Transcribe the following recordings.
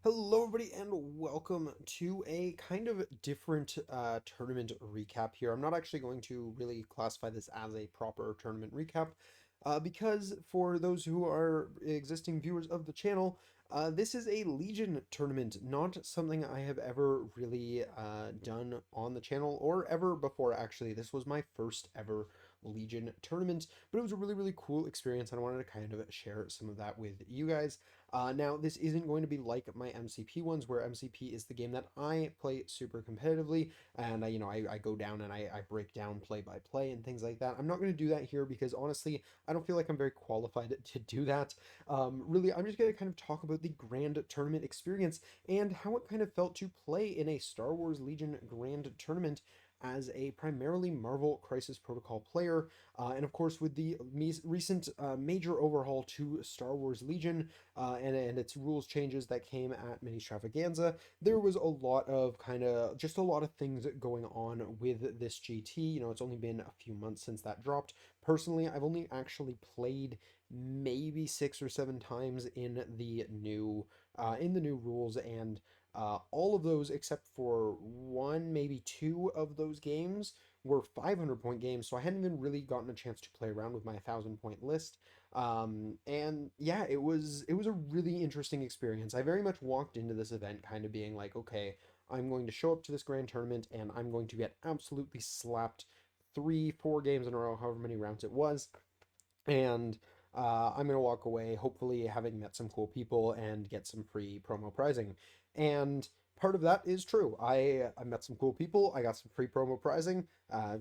Hello, everybody, and welcome to a kind of different tournament recap here. I'm not actually going to really classify this as a proper tournament recap because for those who are existing viewers of the channel, this is a Legion tournament, not something I have ever really done on the channel or ever before, actually. This was my first ever Legion tournament, but it was a really, really cool experience, and I wanted to kind of share some of that with you guys. Now, this isn't going to be like my MCP ones, where MCP is the game that I play super competitively, and I go down and I break down play by play and things like that. I'm not going to do that here because honestly, I don't feel like I'm very qualified to do that. Really, I'm just going to kind of talk about the Grand Tournament experience and how it kind of felt to play in a Star Wars Legion Grand Tournament as a primarily Marvel Crisis Protocol player. And of course, with the recent major overhaul to Star Wars Legion, and its rules changes that came at Mini Stravaganza, there was a lot of just a lot of things going on with this GT. It's only been a few months since that dropped. Personally, I've only actually played maybe 6 or 7 times in the new rules, and all of those except for one, maybe two of those games were 500-point games, so I hadn't even really gotten a chance to play around with my 1,000-point list. And yeah, it was a really interesting experience. I very much walked into this event kind of being like, okay, I'm going to show up to this grand tournament and I'm going to get absolutely slapped 3, 4 games in a row, however many rounds it was, and I'm gonna walk away hopefully having met some cool people and get some free promo pricing. And part of that is true. I met some cool people. I got some free promo pricing,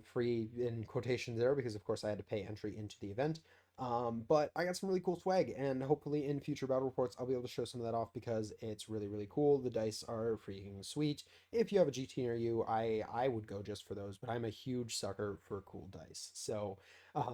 free in quotations there because of course I had to pay entry into the event. But I got some really cool swag, and hopefully in future battle reports I'll be able to show some of that off because it's really, really cool. The dice are freaking sweet. If you have a GT near you, I would go just for those, but I'm a huge sucker for cool dice. So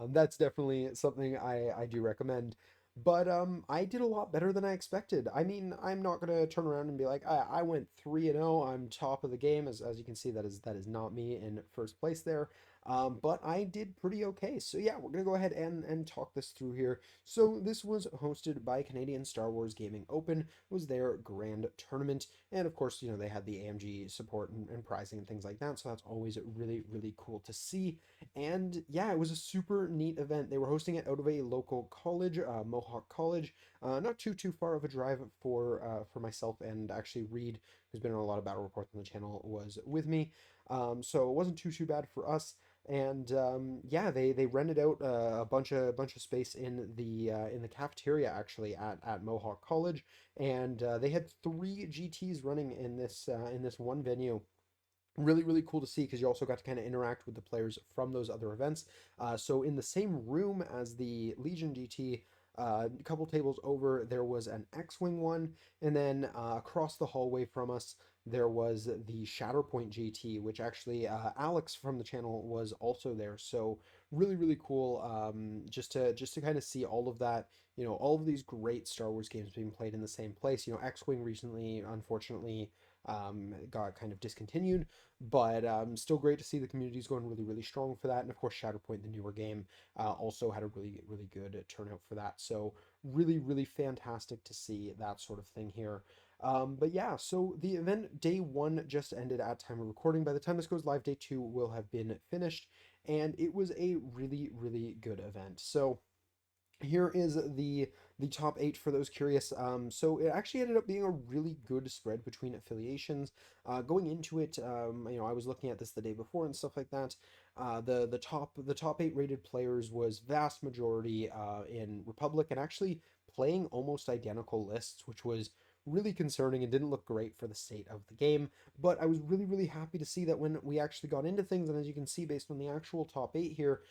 that's definitely something I do recommend. But I did a lot better than I expected. I mean, I'm not gonna turn around and be like, I went 3-0, I'm top of the game. As you can see, that is not me in first place there. But I did pretty okay. So yeah, we're gonna go ahead and talk this through here. So this was hosted by Canadian Star Wars Gaming Open, was their grand tournament, and of course, they had the AMG support and prizing and things like that. So that's always really, really cool to see. And yeah, it was a super neat event. They were hosting it out of a local college, Mohawk College. Not too far of a drive for myself, and actually Reed, who's been on a lot of battle reports on the channel, was with me. So it wasn't too bad for us. And yeah, they rented out a bunch of space in the cafeteria actually at Mohawk College, and they had 3 GTs running in this one venue. Really, really cool to see because you also got to kind of interact with the players from those other events. So in the same room as the Legion GT, a couple tables over, there was an X-Wing one, and then across the hallway from us, there was the Shatterpoint GT, which actually Alex from the channel was also there. So really, really cool. Just to kind of see all of that, all of these great Star Wars games being played in the same place. X-Wing recently, unfortunately, got kind of discontinued, but still great to see the community's going really, really strong for that. And of course, Shatterpoint, the newer game, also had a really, really good turnout for that. So really, really fantastic to see that sort of thing here. But yeah, so the event day one just ended at time of recording. By the time this goes live, day two will have been finished, and it was a really, really good event. So here is the top 8 for those curious. So it actually ended up being a really good spread between affiliations. Going into it, I was looking at this the day before and stuff like that. The top 8 rated players was vast majority in Republic, and actually playing almost identical lists, which was really concerning and didn't look great for the state of the game. But I was really, really happy to see that when we actually got into things, and as you can see based on the actual top 8 here,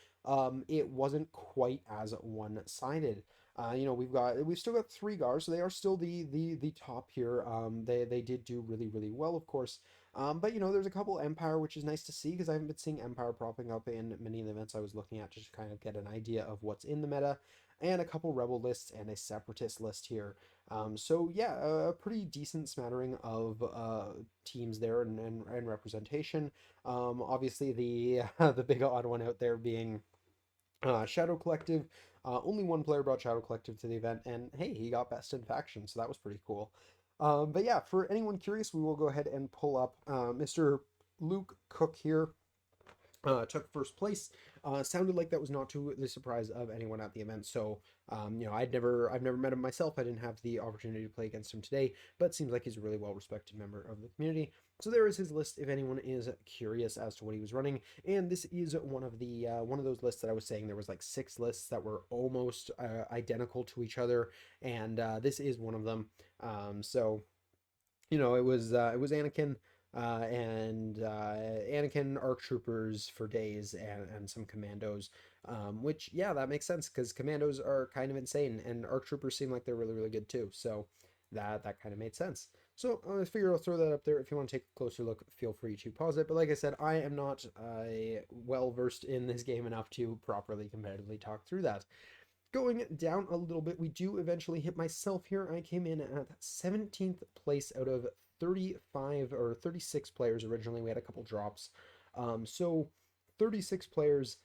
it wasn't quite as one-sided. We've still got 3 GARs, so they are still the top here. They did do really, really well, of course. But there's a couple Empire, which is nice to see because I haven't been seeing Empire propping up in many of the events I was looking at, just to kind of get an idea of what's in the meta, and a couple Rebel lists and a Separatist list here. So yeah, a pretty decent smattering of teams there, and representation. Obviously the the big odd one out there being Shadow Collective. Only one player brought Shadow Collective to the event, and hey, he got best in faction, so that was pretty cool. But yeah, for anyone curious, we will go ahead and pull up Mr. Luke Cook here. Took first place. Sounded like that was not to the surprise of anyone at the event. So, I've never met him myself. I didn't have the opportunity to play against him today, but seems like he's a really well-respected member of the community. So there is his list if anyone is curious as to what he was running. And this is one of those lists that I was saying there was like six lists that were almost identical to each other, and this is one of them. It was Anakin Anakin, ARC troopers for days, and some commandos. Which, yeah, that makes sense because commandos are kind of insane, and ARC troopers seem like they're really, really good too. So that kind of made sense. So I figure I'll throw that up there. If you want to take a closer look, feel free to pause it. But like I said, I am not well versed in this game enough to properly competitively talk through that. Going down a little bit, we do eventually hit myself here. I came in at 17th place out of 35 or 36 players originally. We had a couple drops. So 36 players,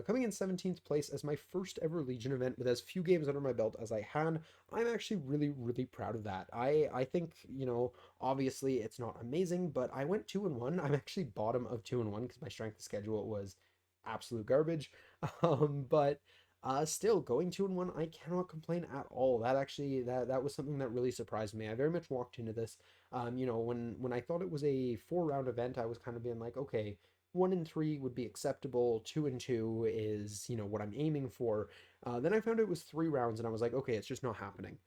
coming in 17th place as my first ever Legion event with as few games under my belt as I had. I'm actually really, really proud of that. I think, obviously it's not amazing, but I went 2-1. I'm actually bottom of 2-1 because my strength of schedule was absolute garbage. But still, going 2-1, I cannot complain at all. That actually that was something that really surprised me. I very much walked into this, when I thought it was a 4 round event, I was kind of being like, okay, 1-3 would be acceptable. 2-2 is what I'm aiming for. Then I found it was 3 rounds, and I was like, okay, it's just not happening.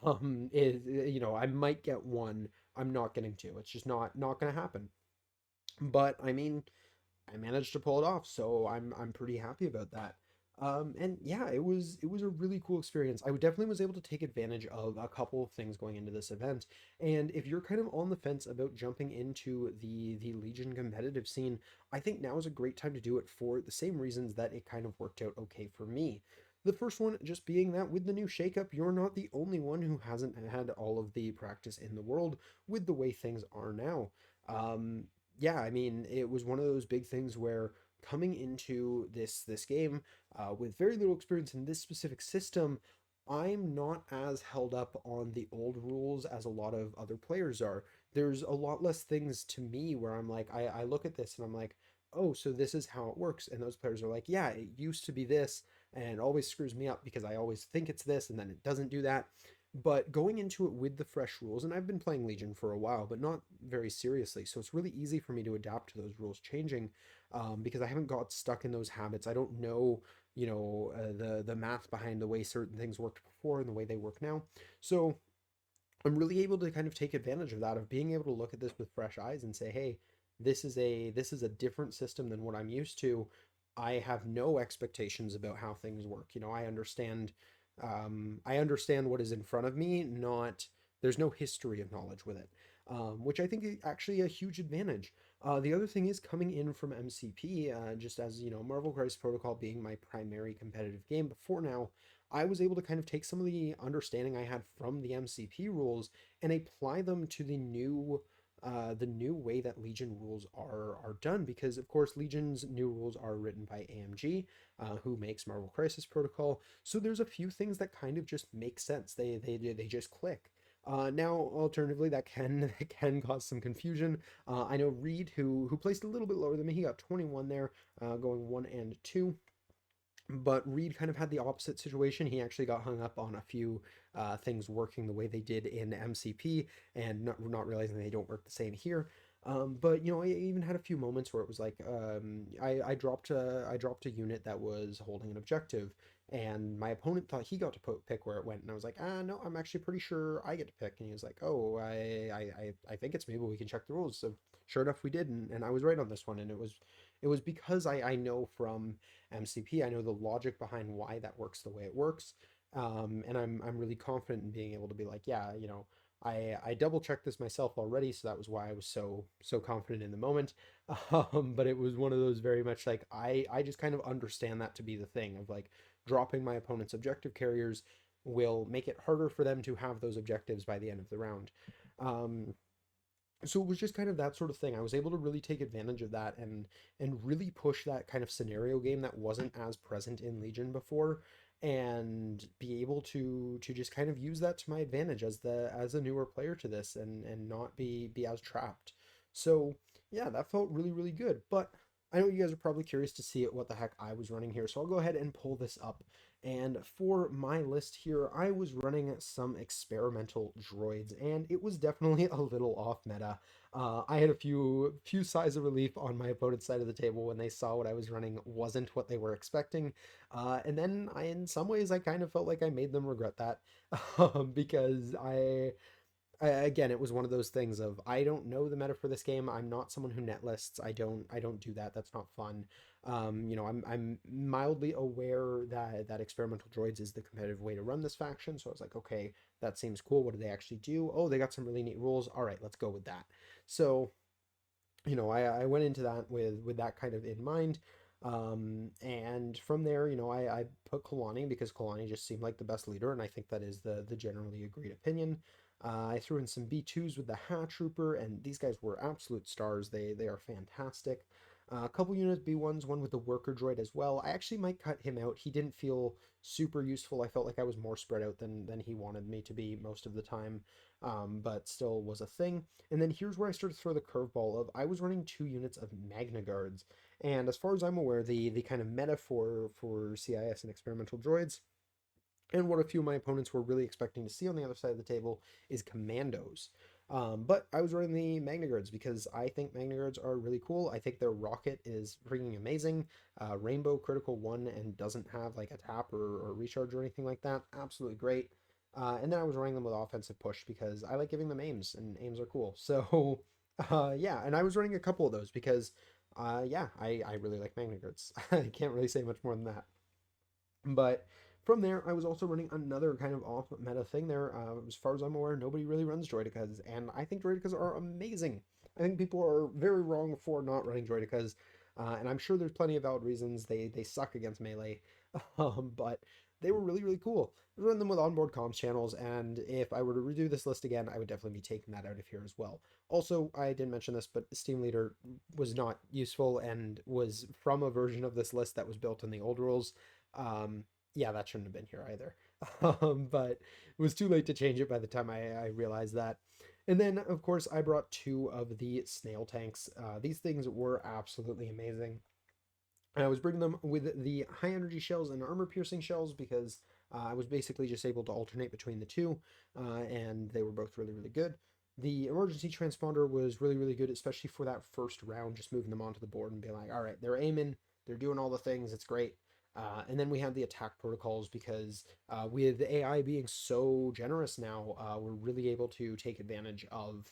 I might get one. I'm not getting two. It's just not gonna happen. But I mean, I managed to pull it off, so I'm pretty happy about that. And yeah, it was a really cool experience. I definitely was able to take advantage of a couple of things going into this event. And if you're kind of on the fence about jumping into the Legion competitive scene, I think now is a great time to do it for the same reasons that it kind of worked out okay for me. The first one just being that with the new shakeup, you're not the only one who hasn't had all of the practice in the world with the way things are now. Um, yeah, I mean, it was one of those big things where coming into this game with very little experience in this specific system, I'm not as held up on the old rules as a lot of other players are. There's a lot less things to me where I'm like, I look at this and I'm like, oh, so this is how it works. And those players are like, yeah, it used to be this, and it always screws me up because I always think it's this and then it doesn't do that. But going into it with the fresh rules, and I've been playing Legion for a while, but not very seriously, so it's really easy for me to adapt to those rules changing, because I haven't got stuck in those habits. I don't know, the math behind the way certain things worked before and the way they work now. So I'm really able to kind of take advantage of that, of being able to look at this with fresh eyes and say, hey, this is a different system than what I'm used to. I have no expectations about how things work. I understand what is in front of me, not there's no history of knowledge with it. Which I think is actually a huge advantage. The other thing is coming in from MCP, just as Marvel Crisis Protocol being my primary competitive game before now, I was able to kind of take some of the understanding I had from the MCP rules and apply them to the new way that Legion rules are done, because of course Legion's new rules are written by AMG, who makes Marvel Crisis Protocol. So there's a few things that kind of just make sense. They just click. Now, alternatively, that can cause some confusion. I know Reed, who placed a little bit lower than me, he got 21 there, going 1 and 2. But Reed kind of had the opposite situation. He actually got hung up on a few things working the way they did in MCP, and not realizing they don't work the same here. But I even had a few moments where it was like, I dropped a unit that was holding an objective, and my opponent thought he got to pick where it went, and I was like, no, I'm actually pretty sure I get to pick. And he was like, oh, I think it's me, but we can check the rules. So sure enough, we did, and I was right on this one, and it was because I know from MCP, I know the logic behind why that works the way it works. And I'm really confident in being able to be like, yeah, I double checked this myself already, so that was why I was so confident in the moment. But it was one of those very much like I just kind of understand that to be the thing of like dropping my opponent's objective carriers will make it harder for them to have those objectives by the end of the round. Um, so it was just kind of that sort of thing. I was able to really take advantage of that and really push that kind of scenario game that wasn't as present in Legion before. and be able to just kind of use that to my advantage as a newer player to this, and not be as trapped. So yeah, that felt really, really good. But I know you guys are probably curious to see what the heck I was running here, so I'll go ahead and pull this up. And for my list here, I was running some experimental droids, and it was definitely a little off meta. I had a few sighs of relief on my opponent's side of the table when they saw what I was running wasn't what they were expecting. And then in some ways, I kind of felt like I made them regret that, because again, it was one of those things of I don't know the meta for this game. I'm not someone who net lists. I don't do that. That's not fun. I'm mildly aware that experimental droids is the competitive way to run this faction. So I was like, okay, that seems cool. What do they actually do? Oh, they got some really neat rules. All right, let's go with that. So I went into that with that kind of in mind. And from there, I put Kalani because Kalani just seemed like the best leader, and I think that is the generally agreed opinion. I threw in some B2s with the Hat Trooper, and these guys were absolute stars. They are fantastic. A couple units B1s, one with the Worker Droid as well. I actually might cut him out. He didn't feel super useful. I felt like I was more spread out than he wanted me to be most of the time, but still was a thing. And then here's where I started to throw the curveball of I was running 2 units of Magna Guards. And as far as I'm aware, the kind of meta for CIS and experimental droids, and what a few of my opponents were really expecting to see on the other side of the table, is commandos. But I was running the Magna Guards because I think Magna Guards are really cool. I think their rocket is freaking amazing. Rainbow critical 1 and doesn't have like a tap or recharge or anything like that. Absolutely great. And then I was running them with offensive push because I like giving them aims, and aims are cool. So yeah, and I was running a couple of those because yeah, I really like Magna Guards. I can't really say much more than that. But from there, I was also running another kind of off meta thing there. As far as I'm aware, nobody really runs Droidicas, and I think Droidicas are amazing. I think people are very wrong for not running Droidicas, and I'm sure there's plenty of valid reasons. They suck against melee, but they were really, really cool. I run them with onboard comms channels, and if I were to redo this list again, I would definitely be taking that out of here as well. Also, I didn't mention this, but Steam Leader was not useful and was from a version of this list that was built in the old rules. Yeah, that shouldn't have been here either. But it was too late to change it by the time I realized that. And then, of course, I brought 2 of the snail tanks. These things were absolutely amazing. And I was bringing them with the high energy shells and armor piercing shells because I was basically just able to alternate between the two, and they were both really, really good. The emergency transponder was really, really good, especially for that first round, just moving them onto the board and being like, all right, they're aiming, they're doing all the things, it's great. And then we had the attack protocols because with AI being so generous now, we're really able to take advantage of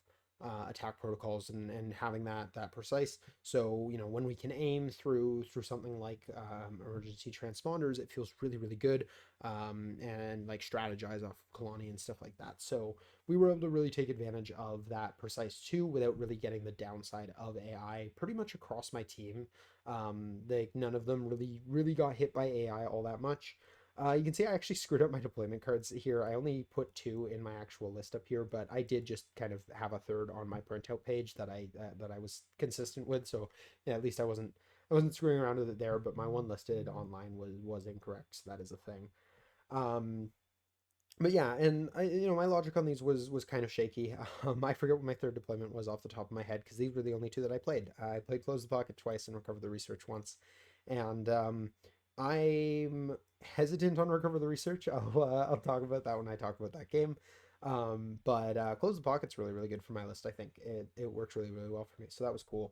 attack protocols and having that precise. So when we can aim through something like emergency transponders, it feels really, really good, and like strategize off Kalani and stuff like that. So we were able to really take advantage of that precise too without really getting the downside of AI pretty much across my team. None of them really got hit by AI all that much. You can see I actually screwed up my deployment cards here. I only put 2 in my actual list up here, but I did just kind of have a third on my printout page that I was consistent with. So yeah, at least I wasn't screwing around with it there. But my one listed online was incorrect. So that is a thing. Um, but yeah, and my logic on these was kind of shaky. I forget what my third deployment was off the top of my head because these were the only 2 that I played. I played Close the Pocket twice and Recover the Research once, and I'm hesitant on Recover the Research. I'll talk about that when I talk about that game. But Close the Pocket's really, really good for my list. I think it works really, really well for me, so that was cool.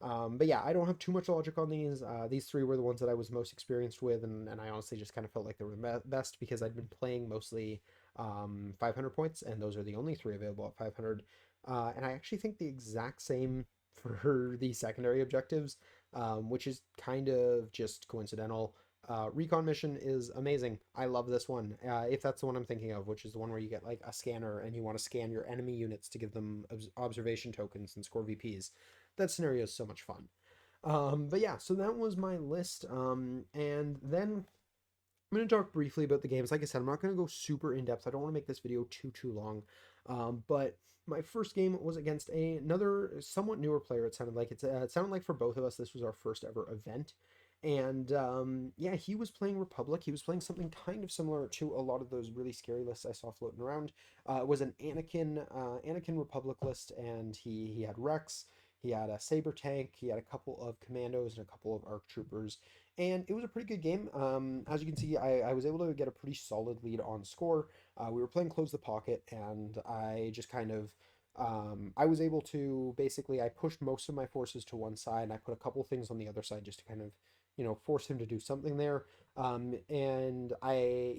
But yeah, I don't have too much logic on these. These 3 were the ones that I was most experienced with, and I honestly just kind of felt like they were the best because I'd been playing mostly 500 points, and those are the only 3 available at 500. And I actually think the exact same for the secondary objectives, which is kind of just coincidental. Recon mission is amazing. I love this one. If that's the one I'm thinking of, which is the one where you get like a scanner and you want to scan your enemy units to give them observation tokens and score VPs. That scenario is so much fun. But yeah, so that was my list. And then I'm going to talk briefly about the games. Like I said, I'm not going to go super in depth. I don't want to make this video too long. But my first game was against another somewhat newer player. It sounded like it sounded like for both of us this was our first ever event, And yeah, he was playing Republic. He was playing something kind of similar to a lot of those really scary lists I saw floating around. It was an Anakin Republic list, and he had Rex. He had a Saber tank. He had a couple of Commandos and a couple of ARC troopers, and it was a pretty good game. As you can see, I was able to get a pretty solid lead on score. We were playing close the pocket, and I just kind of I was able to basically I pushed most of my forces to one side, and I put a couple things on the other side just to kind of force him to do something there. And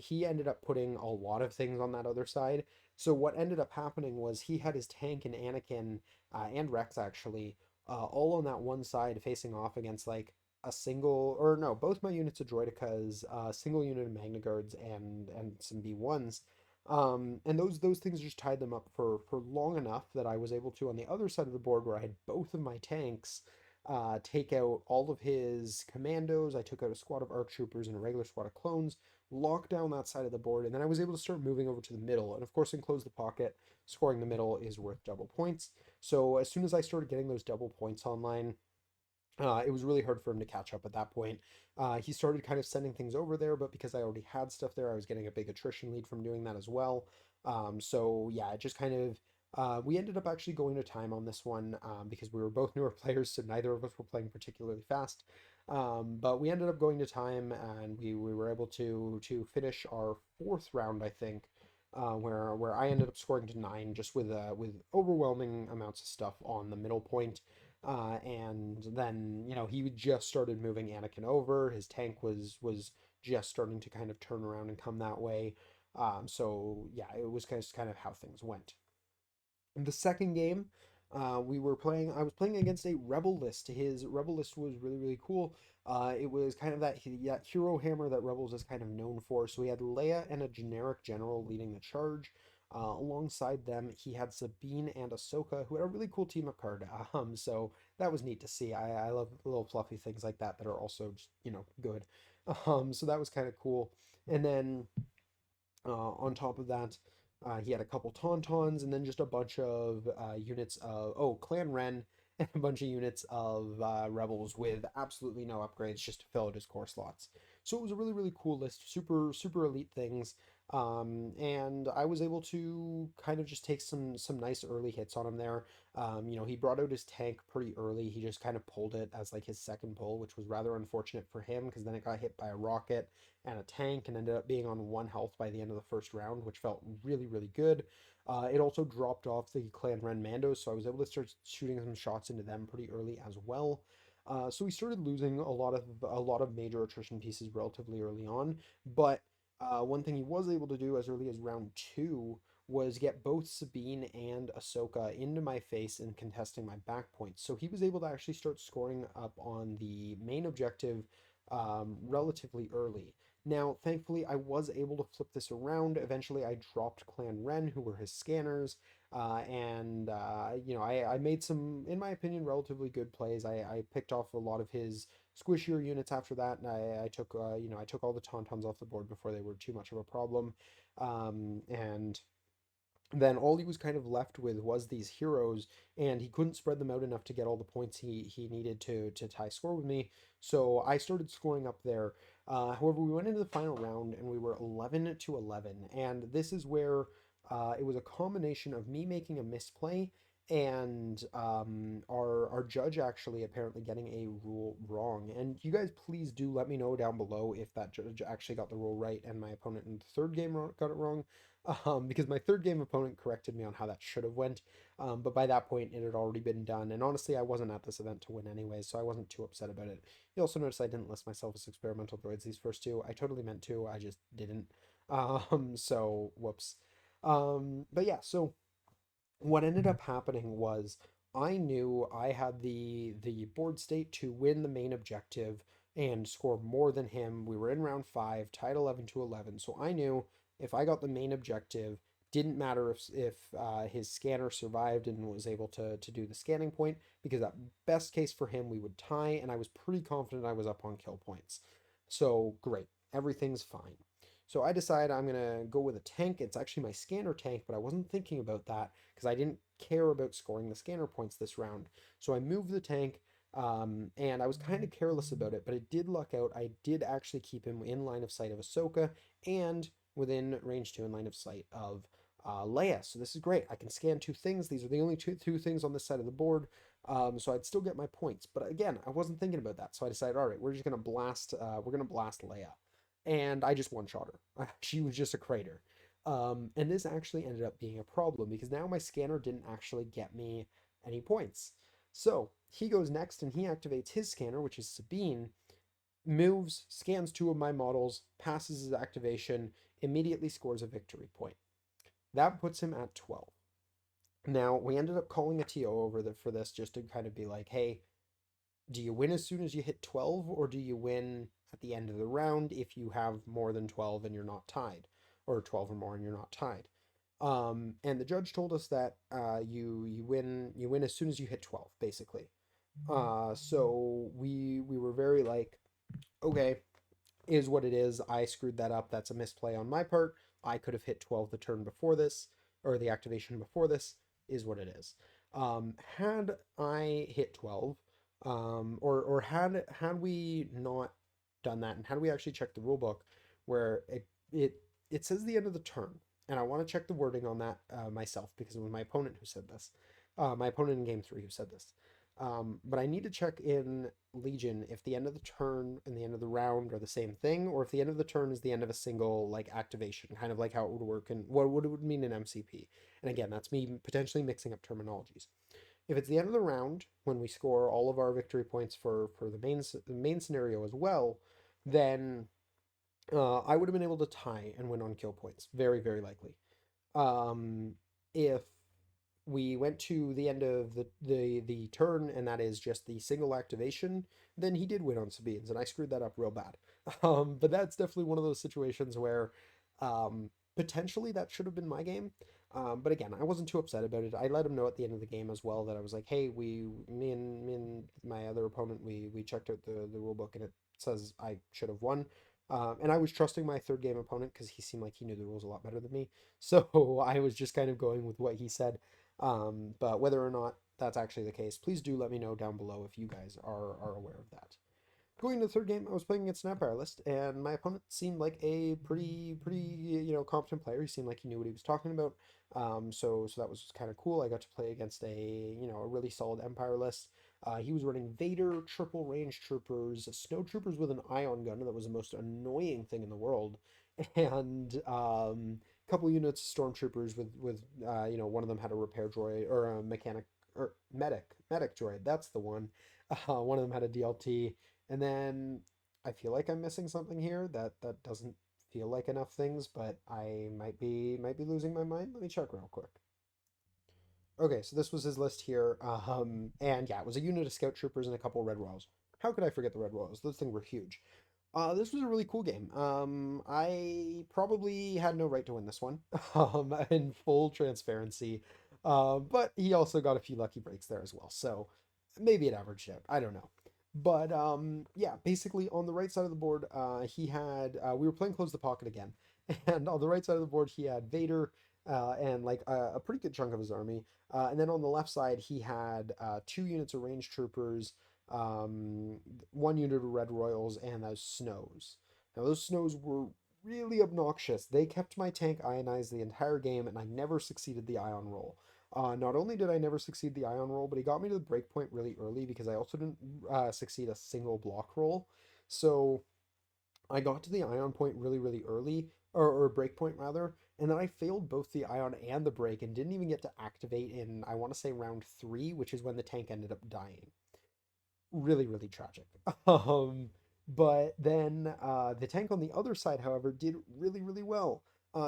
he ended up putting a lot of things on that other side. So what ended up happening was he had his tank and Anakin and Rex actually all on that one side facing off against like a single or no, both my units of Droidekas, single unit of Magna Guards and some B1s. And those things just tied them up for long enough that I was able to on the other side of the board where I had both of my tanks take out all of his commandos. I took out a squad of ARC troopers and a regular squad of clones, locked down that side of the board, and then I was able to start moving over to the middle. And of course, enclose the pocket, scoring the middle is worth double points. So as soon as I started getting those double points online, it was really hard for him to catch up at that point. He started kind of sending things over there, but because I already had stuff there, I was getting a big attrition lead from doing that as well. So yeah, it just kind of we ended up actually going to time on this one because we were both newer players, so neither of us were playing particularly fast. But we ended up going to time, and we were able to finish our fourth round, I think, where I ended up scoring to 9 just with overwhelming amounts of stuff on the middle point. And then, he just started moving Anakin over. His tank was just starting to kind of turn around and come that way. So yeah, it was kind of how things went. In the second game, I was playing against a Rebel list. His Rebel list was really, really cool. It was kind of that hero hammer that Rebels is kind of known for. So he had Leia and a generic general leading the charge. Alongside them, he had Sabine and Ahsoka, who had a really cool team up card. So that was neat to see. I love little fluffy things like that that are also just, good. So that was kind of cool. And then on top of that, he had a couple Tauntauns and then just a bunch of units of, Clan Ren and a bunch of units of Rebels with absolutely no upgrades just to fill out his core slots. So it was a really, really cool list, super, super elite things. And I was able to kind of just take some nice early hits on him there. He brought out his tank pretty early. He just kind of pulled it as like his second pull, which was rather unfortunate for him because then it got hit by a rocket and a tank and ended up being on 1 health by the end of the first round, which felt really, really good. It also dropped off the Clan Ren Mandos, so I was able to start shooting some shots into them pretty early as well. So we started losing a lot of major attrition pieces relatively early on, but one thing he was able to do as early as round 2 was get both Sabine and Ahsoka into my face and contesting my back points. So he was able to actually start scoring up on the main objective relatively early. Now, thankfully, I was able to flip this around. Eventually, I dropped Clan Ren, who were his scanners, and I made some, in my opinion, relatively good plays. I picked off a lot of his squishier units after that, and I took all the Tauntauns off the board before they were too much of a problem, and then all he was kind of left with was these heroes, and he couldn't spread them out enough to get all the points he needed to tie score with me. So I started scoring up there. However, we went into the final round and we were 11 to 11, and this is where it was a combination of me making a misplay and our judge actually apparently getting a rule wrong. And you guys please do let me know down below if that judge actually got the rule right and my opponent in the third game got it wrong, because my third game opponent corrected me on how that should have went, but by that point it had already been done, and honestly I wasn't at this event to win anyways, so I wasn't too upset about it. You also notice I didn't list myself as experimental droids these first two. I totally meant to, I just didn't. So whoops. But yeah, so what ended up happening was I knew I had the board state to win the main objective and score more than him. We were in round 5, tied 11 to 11. So I knew if I got the main objective, didn't matter if his scanner survived and was able to do the scanning point, because at best case for him we would tie, and I was pretty confident I was up on kill points. So great, everything's fine. So I decide I'm gonna go with a tank. It's actually my scanner tank, but I wasn't thinking about that because I didn't care about scoring the scanner points this round. So I move the tank. And I was kind of careless about it, but it did luck out. I did actually keep him in line of sight of Ahsoka and within range 2 in line of sight of Leia. So this is great. I can scan two things. These are the only two things on this side of the board. So I'd still get my points. But again, I wasn't thinking about that. So I decided, all right, we're gonna blast Leia. And I just one-shot her. She was just a crater. And this actually ended up being a problem because now my scanner didn't actually get me any points. So he goes next and he activates his scanner, which is Sabine, moves, scans two of my models, passes his activation, immediately scores a victory point. That puts him at 12. Now, we ended up calling a TO for this just to kind of be like, hey, do you win as soon as you hit 12 or do you win at the end of the round if you have more than 12 and you're not tied, or 12 or more and you're not tied? And the judge told us that you win as soon as you hit 12, basically. So we were very like, okay, is what it is. I screwed that up. That's a misplay on my part. I could have hit 12 the turn before this, or the activation before this, is what it is. Had I hit 12, or had we not done that, and had we actually checked the rule book, where it says the end of the turn, and I want to check the wording on that myself because it was my opponent who said this, my opponent in game 3 who said this. But I need to check in Legion if the end of the turn and the end of the round are the same thing, or if the end of the turn is the end of a single like activation, kind of like how it would work and what it would mean in MCP. And again, that's me potentially mixing up terminologies. If it's the end of the round when we score all of our victory points for the main scenario as well, then I would have been able to tie and win on kill points, very very likely. If we went to the end of the turn and that is just the single activation, then he did win on Sabine's and I screwed that up real bad. But that's definitely one of those situations where potentially that should have been my game. But again, I wasn't too upset about it. I let him know at the end of the game as well that I was like, hey, me and my other opponent, we checked out the rule book and it says I should have won. And I was trusting my third game opponent because he seemed like he knew the rules a lot better than me. So I was just kind of going with what he said. But whether or not that's actually the case, please do let me know down below if you guys are aware of that. Going to the third game, I was playing against an Empire list, and my opponent seemed like a pretty competent player. He seemed like he knew what he was talking about. So that was kind of cool. I got to play against a really solid Empire list. He was running Vader, triple range troopers, snow troopers with an ion gun. That was the most annoying thing in the world, and a couple units of stormtroopers with one of them had a repair droid or a mechanic or medic droid. That's the one. One of them had a DLT. And then I feel like I'm missing something here that doesn't feel like enough things, but I might be losing my mind. Let me check real quick. Okay, so this was his list here. And yeah, it was a unit of scout troopers and a couple red royals. How could I forget the red royals? Those things were huge. This was a really cool game. I probably had no right to win this one, in full transparency. But he also got a few lucky breaks there as well. So maybe it averaged out. I don't know. But yeah, basically on the right side of the board, he had we were playing Close the Pocket again, and on the right side of the board he had Vader and like a pretty good chunk of his army, and then on the left side he had two units of range troopers, um, one unit of Red Royals, and those snows. Now those snows were really obnoxious. They kept my tank ionized the entire game, and I never succeeded the ion roll. Not only did I never succeed the ion roll, but he got me to the breakpoint really early because I also didn't succeed a single block roll. So I got to the ion point really, really early, or breakpoint rather, and then I failed both the ion and the break and didn't even get to activate in, I want to say, round 3, which is when the tank ended up dying. Really, really tragic. Um, but then the tank on the other side, however, did really, really well.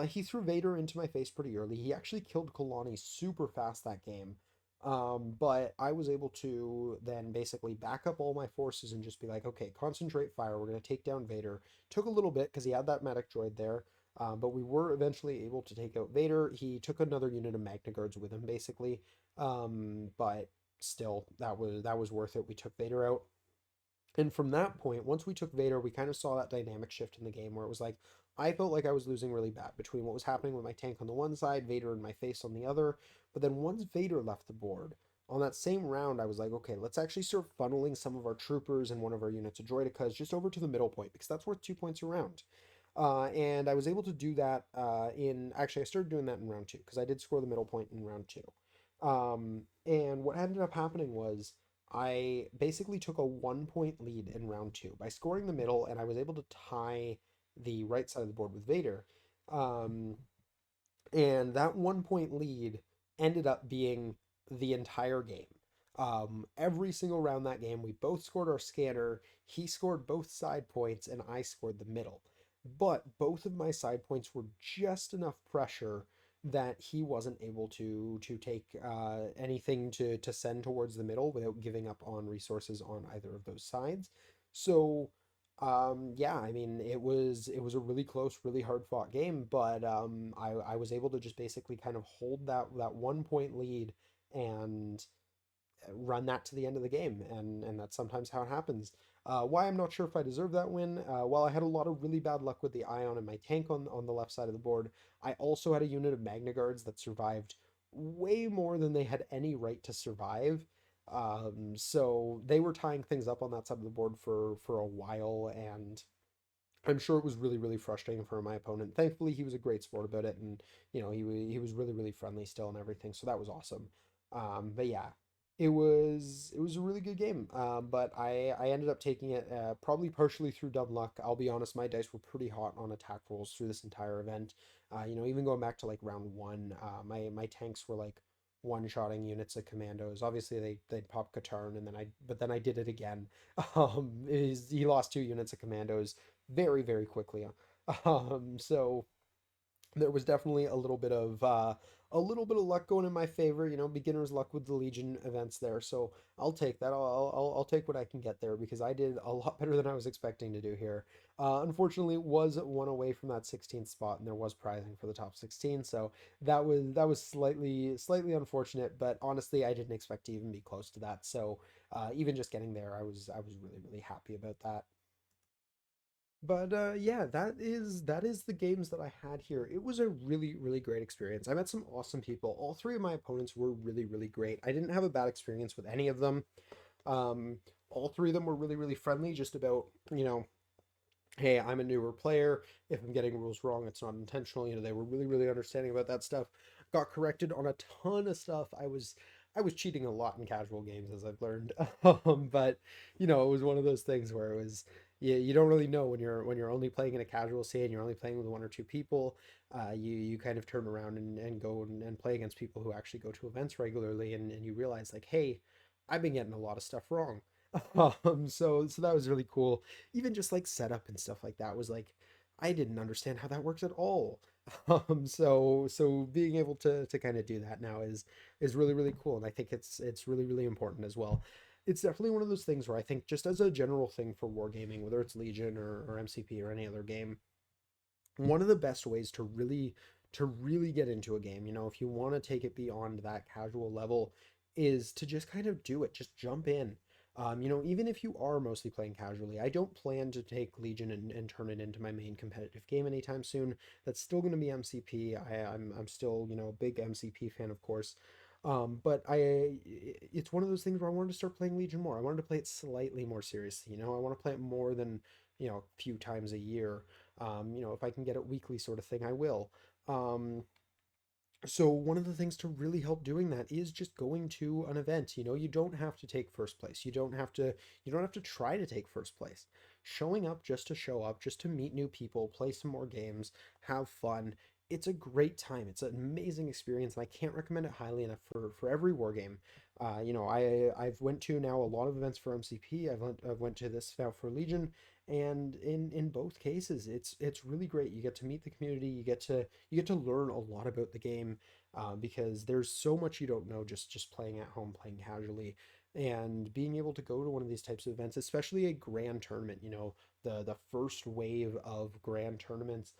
He threw Vader into my face pretty early. He actually killed Kalani super fast that game. But I was able to then basically back up all my forces and just be like, okay, concentrate fire. We're going to take down Vader. Took a little bit because he had that medic droid there. But we were eventually able to take out Vader. He took another unit of Magna Guards with him, basically. But still, that was worth it. We took Vader out. And from that point, once we took Vader, we kind of saw that dynamic shift in the game where it was like, I felt like I was losing really bad between what was happening with my tank on the one side, Vader in my face on the other. But then once Vader left the board, On that same round, I was like, okay, let's actually start funneling some of our troopers and one of our units of droidicas just over to the middle point because that's worth 2 points a round. And I was able to do that actually, I started doing that in round two because I did score the middle point in round two. And what ended up happening was I basically took a 1 point lead in round two by scoring the middle, and I was able to tie the right side of the board with Vader. Um, and that 1 point lead ended up being the entire game. Every single round that game, we both scored our scanner. He scored both side points, and I scored the middle. But both of my side points were just enough pressure that he wasn't able to take anything to send towards the middle without giving up on resources on either of those sides. So yeah, I mean, it was a really close, really hard fought game, but I was able to just basically kind of hold that 1 point lead and run that to the end of the game, and that's sometimes how it happens. Why I'm not sure if I deserve that win. While I had a lot of really bad luck with the Ion and my tank on the left side of the board, I also had a unit of Magna Guards that survived way more than they had any right to survive. So they were tying things up on that side of the board for a while, and I'm sure it was really, really frustrating for my opponent. Thankfully, he was a great sport about it, and he was really, really friendly still and everything. So that was awesome. But yeah, it was a really good game. But I ended up taking it probably partially through dumb luck. I'll be honest, my dice were pretty hot on attack rolls through this entire event. Even going back to like round one, my tanks were like one-shotting units of commandos. Obviously, they'd pop Katarn, and then I did it again. He lost 2 units of commandos very, very quickly. So there was definitely a little bit of luck going in my favor. Beginner's luck with the Legion events there. So I'll take that. I'll take what I can get there because I did a lot better than I was expecting to do here. Unfortunately, it was one away from that 16th spot, and there was prizing for the top 16. So that was slightly unfortunate, but honestly, I didn't expect to even be close to that. So even just getting there, I was really, really happy about that. But yeah, that is the games that I had here. It was a really, really great experience. I met some awesome people. All three of my opponents were really, really great. I didn't have a bad experience with any of them. Um, all three of them were really, really friendly, just about, hey, I'm a newer player. If I'm getting rules wrong, it's not intentional. They were really, really understanding about that stuff. Got corrected on a ton of stuff. I was cheating a lot in casual games, as I've learned. But it was one of those things where it was you don't really know when you're only playing in a casual scene, you're only playing with one or two people. You kind of turn around and go and play against people who actually go to events regularly, and you realize like, hey, I've been getting a lot of stuff wrong. So that was really cool. Even just like setup and stuff like that was like I didn't understand how that works at all. So being able to kind of do that now is really, really cool, and I think it's really, really important as well. It's definitely one of those things where I think just as a general thing for wargaming, whether it's Legion or MCP or any other game, one of the best ways to really get into a game, if you want to take it beyond that casual level, is to just kind of do it. Just jump in. Even if you are mostly playing casually, I don't plan to take Legion and turn it into my main competitive game anytime soon. That's still going to be MCP. I'm still, a big MCP fan, of course. But it's one of those things where I wanted to start playing Legion more. I wanted to play it slightly more seriously. I want to play it more than, a few times a year. If I can get it weekly sort of thing, I will. Um, so one of the things to really help doing that is just going to an event. You don't have to take first place. You don't have to try to take first place. Showing up just to show up, just to meet new people, play some more games, have fun. It's a great time. It's an amazing experience, and I can't recommend it highly enough for every war game. I've went to now a lot of events for MCP. I've went to this now for Legion, and in both cases, it's really great. You get to meet the community. You get to learn a lot about the game, because there's so much you don't know just playing at home, playing casually, and being able to go to one of these types of events, especially a grand tournament. The first wave of grand tournaments.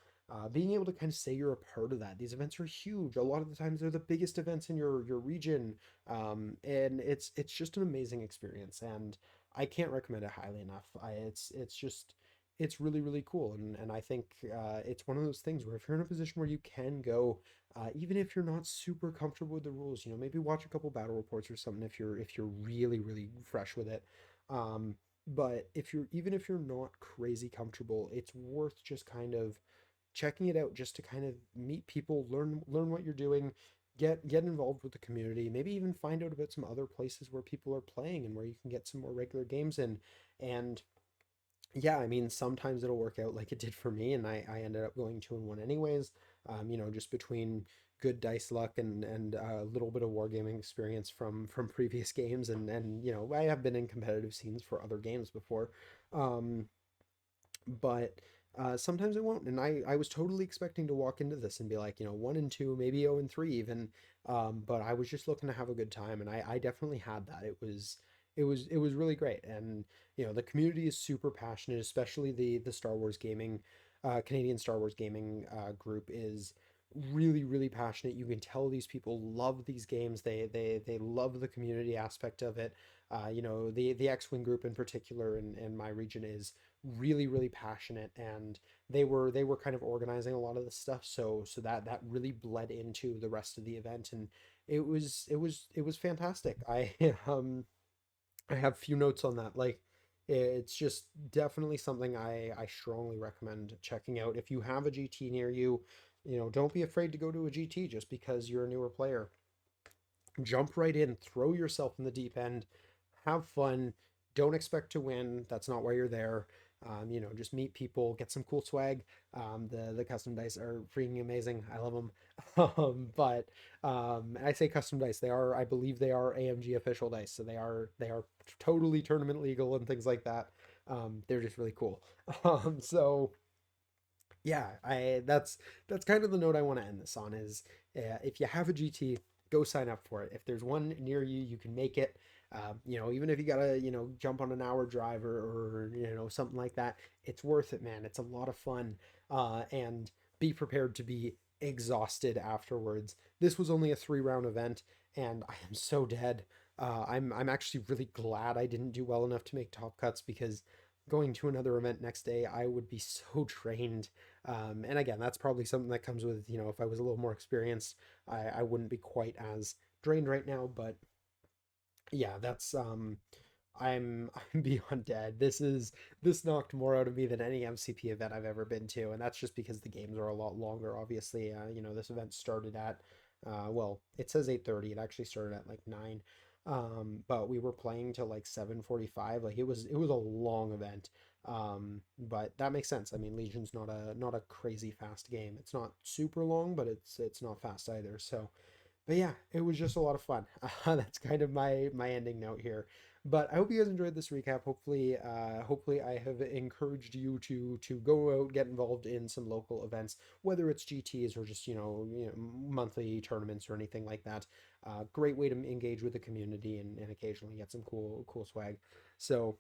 Being able to kind of say you're a part of that. These events are huge. A lot of the times they're the biggest events in your region, and it's just an amazing experience, and I can't recommend it highly enough. It's just it's really, really cool. And I think it's one of those things where if you're in a position where you can go, even if you're not super comfortable with the rules, maybe watch a couple battle reports or something if you're really, really fresh with it. Um, but even if you're not crazy comfortable, it's worth just kind of checking it out just to kind of meet people, learn what you're doing, get involved with the community, maybe even find out about some other places where people are playing and where you can get some more regular games in. And yeah, I mean, sometimes it'll work out like it did for me, and I ended up going 2-1 anyways. Just between good dice luck and a little bit of wargaming experience from previous games, and I have been in competitive scenes for other games before. Um, but sometimes it won't. And I was totally expecting to walk into this and be like, 1-2, maybe 0-3 even. But I was just looking to have a good time, and I definitely had that. It was really great. And the community is super passionate, especially the Star Wars gaming, Canadian Star Wars gaming group is really, really passionate. You can tell these people love these games. They love the community aspect of it. The X-Wing group in particular in my region is really, really passionate, and they were kind of organizing a lot of this stuff, so that really bled into the rest of the event, and it was fantastic. I have few notes on that. Like, it's just definitely something I strongly recommend checking out. If you have a GT near you, don't be afraid to go to a GT just because you're a newer player. Jump right in, throw yourself in the deep end, have fun. Don't expect to win. That's not why you're there. Just meet people, get some cool swag. The custom dice are freaking amazing. I love them. But I say custom dice. I believe they are AMG official dice, so they are totally tournament legal and things like that. They're just really cool. So yeah, I that's kind of the note I want to end this on is if you have a GT, go sign up for it. If there's one near you, you can make it. Even if you gotta, jump on an hour drive or something like that, it's worth it, man. It's a lot of fun. And be prepared to be exhausted afterwards. This was only a 3-round event, and I am so dead. I'm actually really glad I didn't do well enough to make top cuts because going to another event next day, I would be so drained. And again, that's probably something that comes with, if I was a little more experienced, I wouldn't be quite as drained right now. But yeah, that's I'm beyond dead. This knocked more out of me than any MCP event I've ever been to, and that's just because the games are a lot longer. Obviously, this event started at well, it says 8:30. It actually started at like 9. But we were playing till like 7:45. Like it was a long event. But that makes sense. I mean, Legion's not a crazy fast game. It's not super long, but it's not fast either. So but yeah, it was just a lot of fun. That's kind of my ending note here. But I hope you guys enjoyed this recap. Hopefully I have encouraged you to go out, get involved in some local events, whether it's GTs or just monthly tournaments or anything like that. Great way to engage with the community and occasionally get some cool swag. So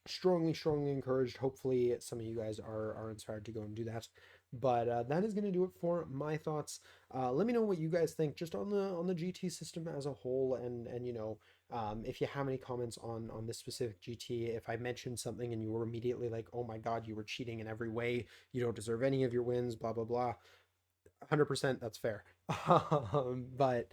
strongly encouraged. Hopefully some of you guys are inspired to go and do that. But that is going to do it for my thoughts. Let me know what you guys think just on the GT system as a whole, and if you have any comments on this specific GT. If I mentioned something and you were immediately like, oh my god, you were cheating in every way, you don't deserve any of your wins, blah blah blah, 100%, that's fair. But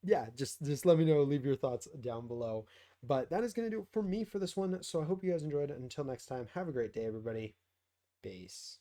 yeah, just let me know, leave your thoughts down below. But that is going to do it for me for this one. So I hope you guys enjoyed it. Until next time, have a great day, everybody. Peace.